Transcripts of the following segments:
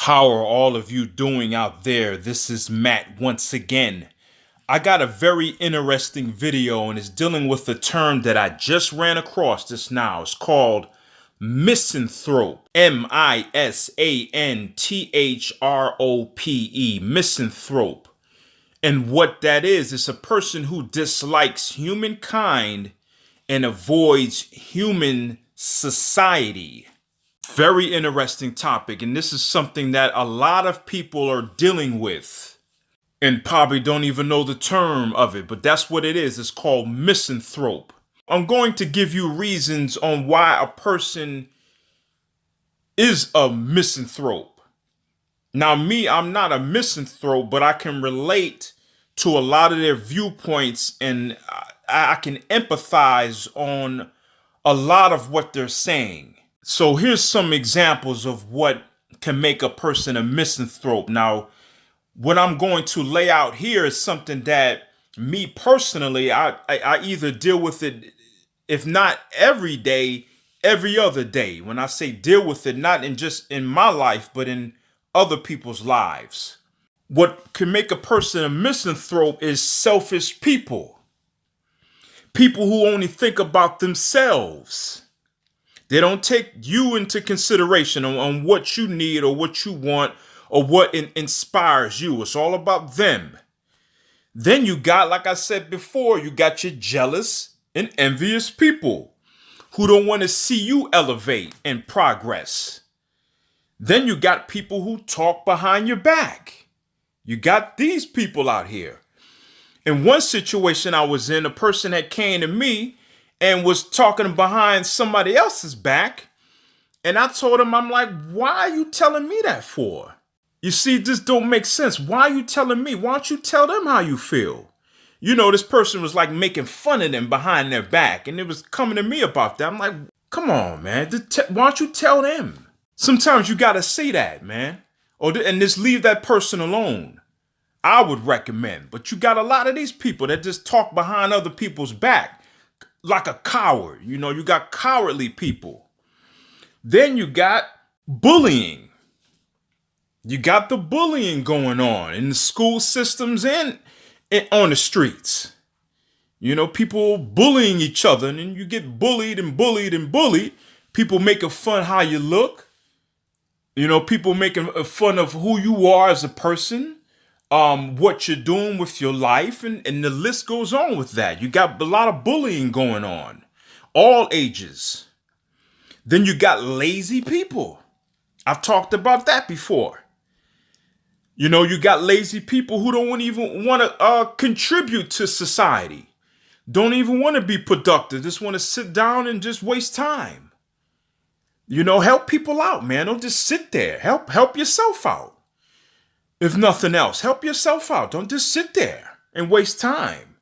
How are all of you doing out there? This is Matt once again. I got a very interesting video and it's dealing with a term that I just ran across just now. It's called misanthrope. Misanthrope. Misanthrope. And what that is a person who dislikes humankind and avoids human society. Very interesting topic, and this is something that a lot of people are dealing with and probably don't even know the term of it, but that's what it is. It's called misanthrope. I'm going to give you reasons on why a person is a misanthrope. Now, me, I'm not a misanthrope, but I can relate to a lot of their viewpoints and I can empathize on a lot of what they're saying. So here's some examples of what can make a person a misanthrope. Now, what I'm going to lay out here is something that me personally, I either deal with it, if not every day, every other day. When I say deal with it, not in just in my life, but in other people's lives. What can make a person a misanthrope is selfish people. People who only think about themselves. They don't take you into consideration on what you need or what you want or what inspires you. It's all about them. Then you got, like I said before, you got your jealous and envious people who don't want to see you elevate and progress. Then you got people who talk behind your back. You got these people out here. In one situation I was in, a person that came to me and was talking behind somebody else's back. And I told him, I'm like, why are you telling me that for? You see, this don't make sense. Why are you telling me? Why don't you tell them how you feel? You know, this person was like making fun of them behind their back. And it was coming to me about that. I'm like, come on, man. Why don't you tell them? Sometimes you got to say that, man. And just leave that person alone. I would recommend. But you got a lot of these people that just talk behind other people's back. Like a coward, you know, you got cowardly people. Then you got bullying. You got the bullying going on in the school systems and on the streets. You know, people bullying each other, and then you get bullied and bullied and bullied. People making fun how you look. You know, people making fun of who you are as a person. What you're doing with your life, and the list goes on with that. You got a lot of bullying going on, all ages. Then you got lazy people. I've talked about that before. You know, you got lazy people who don't even want to contribute to society. Don't even want to be productive. Just want to sit down and just waste time. You know, help people out, man. Don't just sit there. Help yourself out. If nothing else, help yourself out. Don't just sit there and waste time.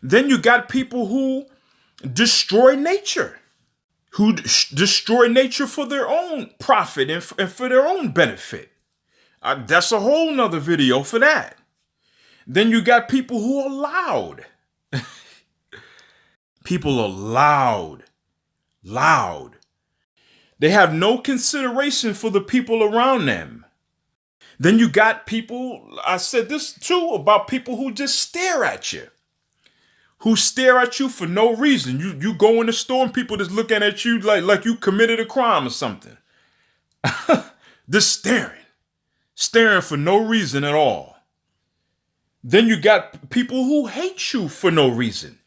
Then you got people who destroy nature, who destroy nature for their own profit and for their own benefit. That's a whole nother video for that. Then you got people who are loud. People are loud. They have no consideration for the people around them. Then you got people, I said this too, about people who just stare at you. Who stare at you for no reason. You go in the store and people just looking at you like you committed a crime or something. Just staring for no reason at all. Then you got people who hate you for no reason.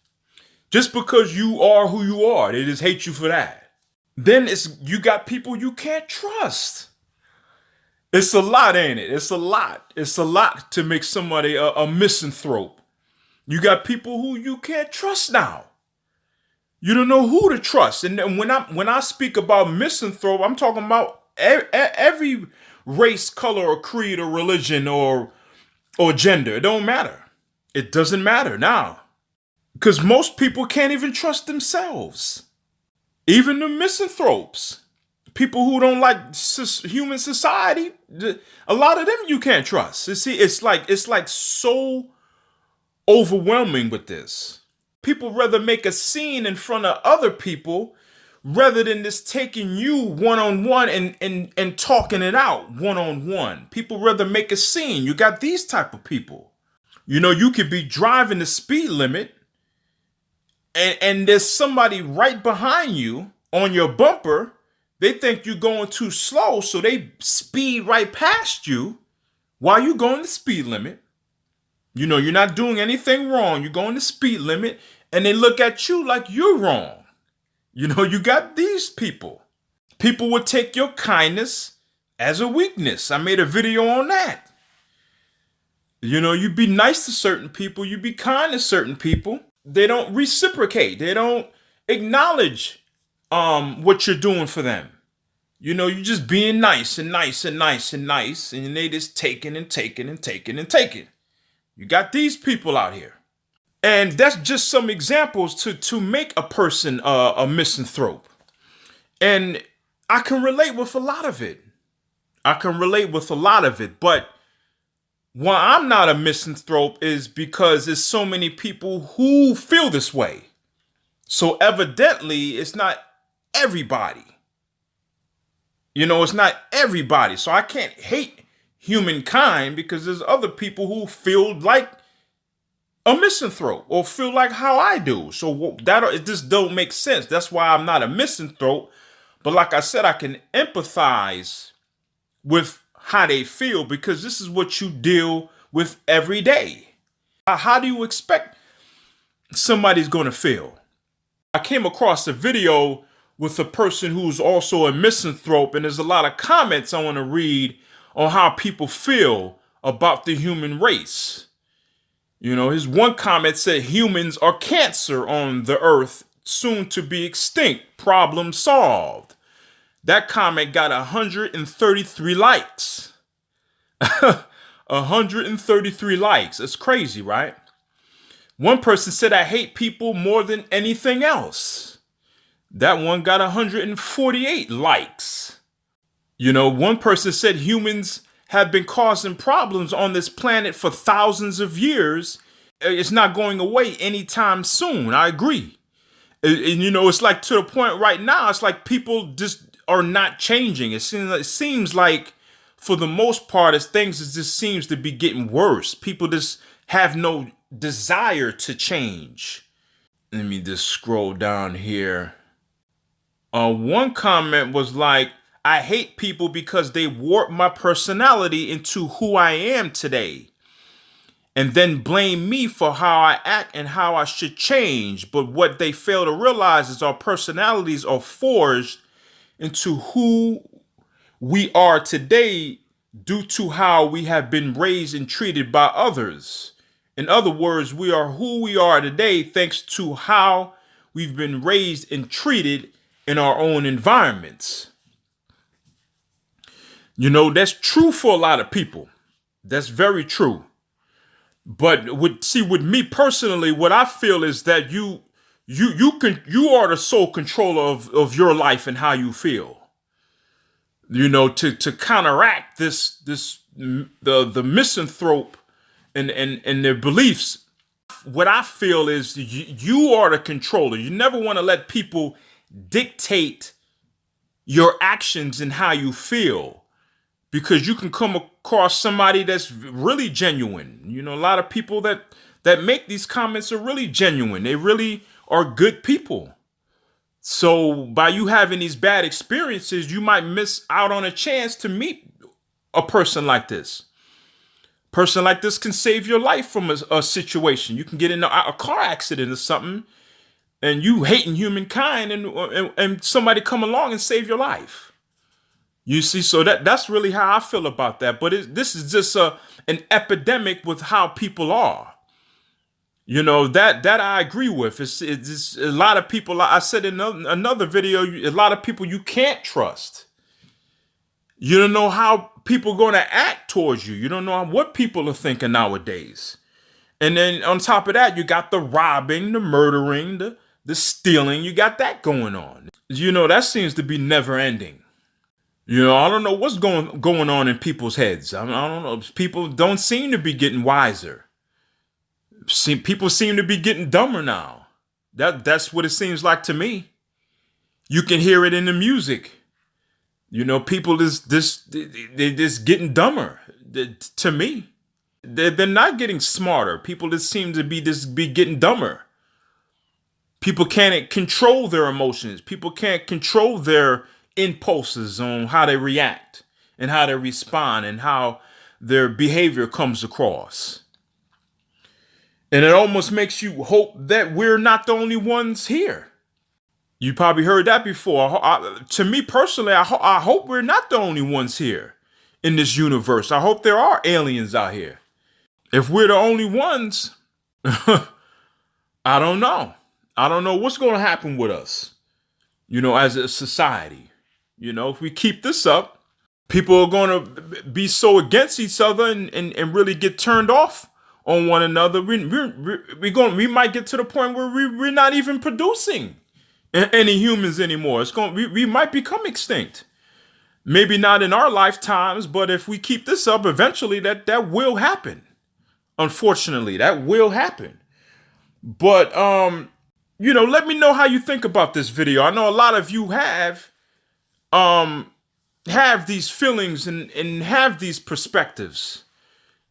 Just because you are who you are, they just hate you for that. Then you got people you can't trust. It's a lot, ain't it? It's a lot. It's a lot to make somebody a misanthrope. You got people who you can't trust now. You don't know who to trust. And when I speak about misanthrope, I'm talking about every race, color, or creed, or religion, or gender. It don't matter. It doesn't matter now. Because most people can't even trust themselves. Even the misanthropes. People who don't like human society, a lot of them you can't trust. You see, it's like so overwhelming with this. People rather make a scene in front of other people rather than just taking you one-on-one and talking it out one-on-one. People rather make a scene. You got these type of people. You could be driving the speed limit and there's somebody right behind you on your bumper. They think you're going too slow, so they speed right past you while you're going the speed limit. You're not doing anything wrong. You're going the speed limit, and they look at you like you're wrong. You got these people. People would take your kindness as a weakness. I made a video on that. You be nice to certain people. You be kind to certain people. They don't reciprocate. They don't acknowledge what you're doing for them. You're just being nice and nice and nice and nice, and they just taking and taking and taking and taking. You got these people out here. And that's just some examples to make a person a misanthrope. And I can relate with a lot of it. But why I'm not a misanthrope is because there's so many people who feel this way. So evidently, it's not everybody. It's not everybody. So I can't hate humankind because there's other people who feel like a misanthrope or feel like how I do. So it just don't make sense. That's why I'm not a misanthrope. But like I said, I can empathize with how they feel because this is what you deal with every day. How do you expect somebody's going to feel? I came across a video with a person who's also a misanthrope, and there's a lot of comments I want to read on how people feel about the human race. His one comment said humans are cancer on the earth, soon to be extinct, problem solved. That comment got 133 likes. 133 likes. It's crazy, right? One person said, I hate people more than anything else. That one got 148 likes. One person said humans have been causing problems on this planet for thousands of years. It's not going away anytime soon. I agree. And it's like to the point right now, it's like people just are not changing. It seems like for the most part, things just seems to be getting worse. People just have no desire to change. Let me just scroll down here. One comment was like, I hate people because they warp my personality into who I am today, and then blame me for how I act and how I should change. But what they fail to realize is our personalities are forged into who we are today due to how we have been raised and treated by others. In other words, we are who we are today thanks to how we've been raised and treated in our own environments. That's true for a lot of people. That's very true. But with me personally, what I feel is that you are the sole controller of your life and how you feel. To counteract the misanthrope and their beliefs. What I feel is you are the controller. You never want to let people dictate your actions and how you feel, because you can come across somebody that's really genuine. A lot of people that make these comments are really genuine. They really are good people. So by you having these bad experiences, you might miss out on a chance to meet a person like this. Person like this can save your life from a situation. You can get in a car accident or something, and you hating humankind, and somebody come along and save your life. You see, so that's really how I feel about that. But this is just an epidemic with how people are. That I agree with. It's a lot of people. I said in another video, a lot of people you can't trust. You don't know how people are going to act towards you. You don't know what people are thinking nowadays. And then on top of that, you got the robbing, the murdering, the stealing. You got that going on. That seems to be never ending. I don't know what's going on in people's heads. I don't know. People don't seem to be getting wiser. People seem to be getting dumber now. That's what it seems like to me. You can hear it in the music. People they just getting dumber. To me, they're not getting smarter. People just seem to be getting dumber. People can't control their emotions. People can't control their impulses on how they react and how they respond and how their behavior comes across. And it almost makes you hope that we're not the only ones here. You probably heard that before. To me personally, I hope we're not the only ones here in this universe. I hope there are aliens out here. If we're the only ones, I don't know. I don't know what's going to happen with us, as a society. If we keep this up, people are going to be so against each other and really get turned off on one another. We might get to the point where we're not even producing any humans anymore. We might become extinct. Maybe not in our lifetimes, but if we keep this up, eventually that will happen. Unfortunately, that will happen. But let me know how you think about this video. I know a lot of you have these feelings and have these perspectives.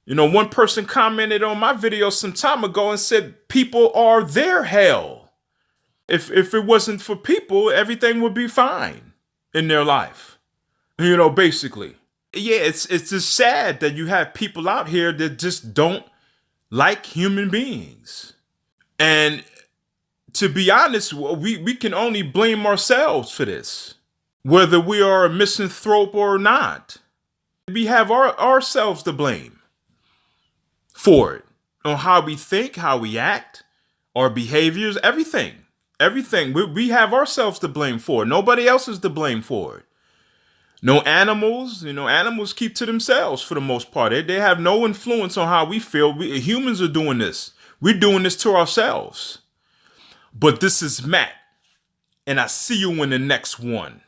One person commented on my video some time ago and said people are their hell. If it wasn't for people, everything would be fine in their life. Basically. Yeah, it's just sad that you have people out here that just don't like human beings. And to be honest, we can only blame ourselves for this. Whether we are a misanthrope or not. We have ourselves to blame for it. On how we think, how we act, our behaviors, everything. Everything. We have ourselves to blame for it. Nobody else is to blame for it. No animals. Animals keep to themselves for the most part. They have no influence on how we feel. Humans are doing this. We're doing this to ourselves. But this is Matt. And I see you in the next one.